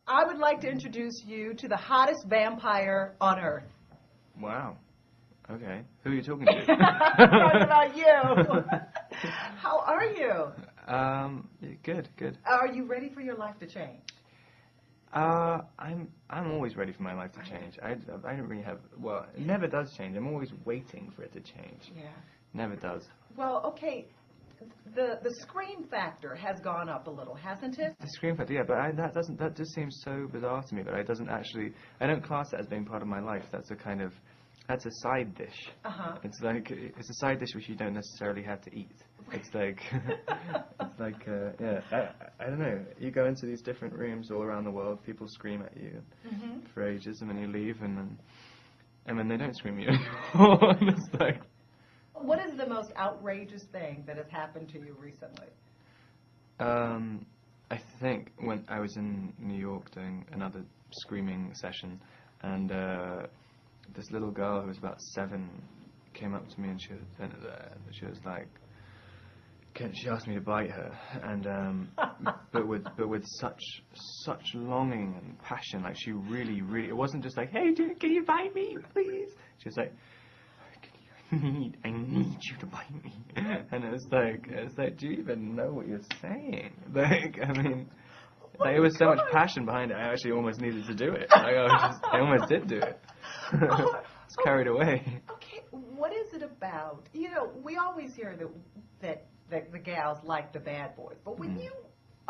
I would like to introduce you to the hottest vampire on Earth. Wow. Okay. Who are you talking to? Talking about you. How are you? Good. Are you ready for your life to change? I'm always ready for my life to change. I don't really have. Well, it never does change. I'm always waiting for it to change. Yeah. Never does. Well, okay. The scream factor has gone up a little, hasn't it? The scream factor, yeah, but that just seems so bizarre to me. But I don't class it as being part of my life. That's a side dish. It's a side dish which you don't necessarily have to eat. It's like I don't know. You go into these different rooms all around the world. People scream at you for ages, and then you leave, and then they don't scream at you anymore. And it's like. What is the most outrageous thing that has happened to you recently? I think when I was in New York doing another screaming session, and this little girl who was about 7 came up to me, and she was like, she asked me to bite her, and but with such longing and passion, like she really, it wasn't just like, hey, can you bite me, please? She was like, I need you to bite me. And it was like, do you even know what you're saying? Like, I mean, it was so much passion behind it, I actually almost needed to do it. I almost did do it. I was carried away. Okay, what is it about? You know, we always hear that the gals like the bad boys, but when you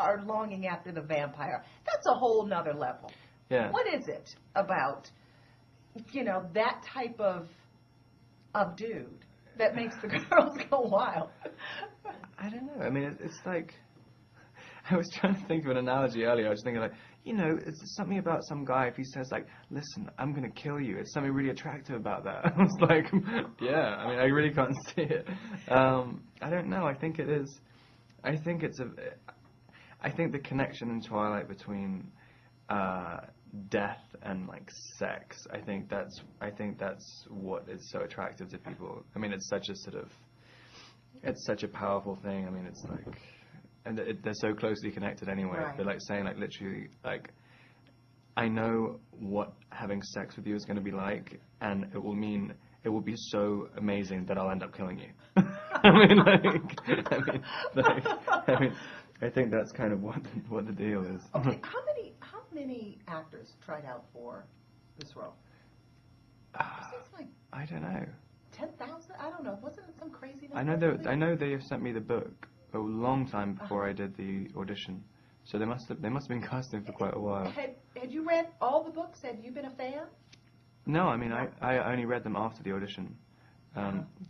are longing after the vampire, that's a whole nother level. Yeah. What is it about, that type of dude that makes the girls go wild? I don't know. I mean, it's like, I was trying to think of an analogy earlier. I was thinking like, it's something about some guy, if he says like, listen, I'm going to kill you, it's something really attractive about that. I was like, yeah, I mean, I really can't see it. I don't know. I think it is. I think the connection in Twilight between death and like sex, I think that's what is so attractive to people. I mean, it's such a powerful thing. I mean, it's like, and they're so closely connected anyway. Right. They're like saying like literally like, I know what having sex with you is going to be like, and it will be so amazing that I'll end up killing you. I think that's kind of what the deal is. Okay, how many actors tried out for this role? I don't know. 10,000? I don't know. Wasn't it some crazy number? I know they have sent me the book a long time before I did the audition, so they must have been casting for quite a while. Had you read all the books? Had you been a fan? No, I mean I only read them after the audition,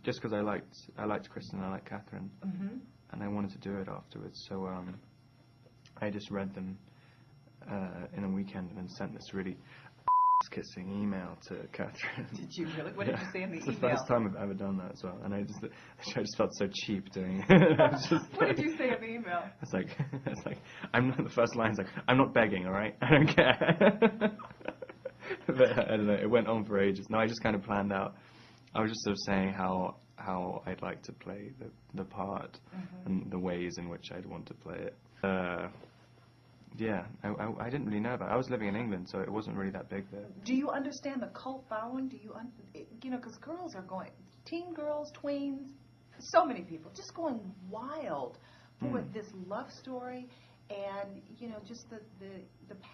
just because I liked Kristen, I liked Catherine, and I wanted to do it afterwards. So I just read them in a weekend and then sent this really kissing email to Catherine. Did you really? What did you say in the email? It's the first time I've ever done that as well, and I just felt so cheap doing it. What did you say in the email? It's like I'm not, the first line's like, I'm not begging, all right? I don't care. But I don't know. It went on for ages. No, I just kind of planned out. I was just sort of saying how I'd like to play the part and the ways in which I'd want to play it. Yeah, I didn't really know about it. I was living in England, so it wasn't really that big there. Do you understand the cult following? Do you, because girls are going, teen girls, tweens, so many people, just going wild for this love story and, just the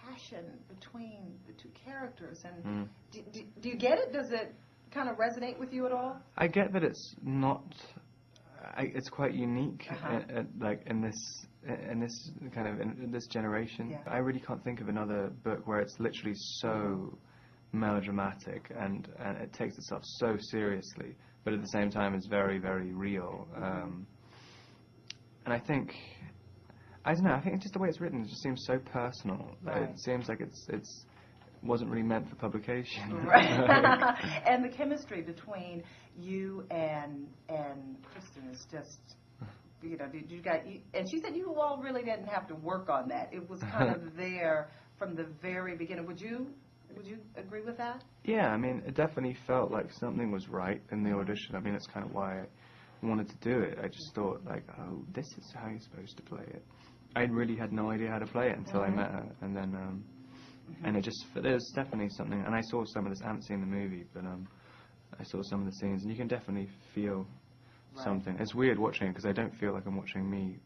passion between the two characters. And do you get it? Does it kind of resonate with you at all? I get that it's not... it's quite unique, like in this generation. Yeah. I really can't think of another book where it's literally so melodramatic and it takes itself so seriously, but at the same time it's very, very real. And I think it's just the way it's written. It just seems so personal. Right. It seems like it's wasn't really meant for publication. Right. And the chemistry between you and Kristen is just, and she said you all really didn't have to work on that. It was kind of there from the very beginning. Would you agree with that? Yeah, I mean, it definitely felt like something was right in the audition. I mean, that's kind of why I wanted to do it. I just thought, like, oh, this is how you're supposed to play it. I really had no idea how to play it until I met her, and then And it just, there's definitely something, and I saw some of this, I haven't seen the movie, but I saw some of the scenes, and you can definitely feel something. It's weird watching it, because I don't feel like I'm watching me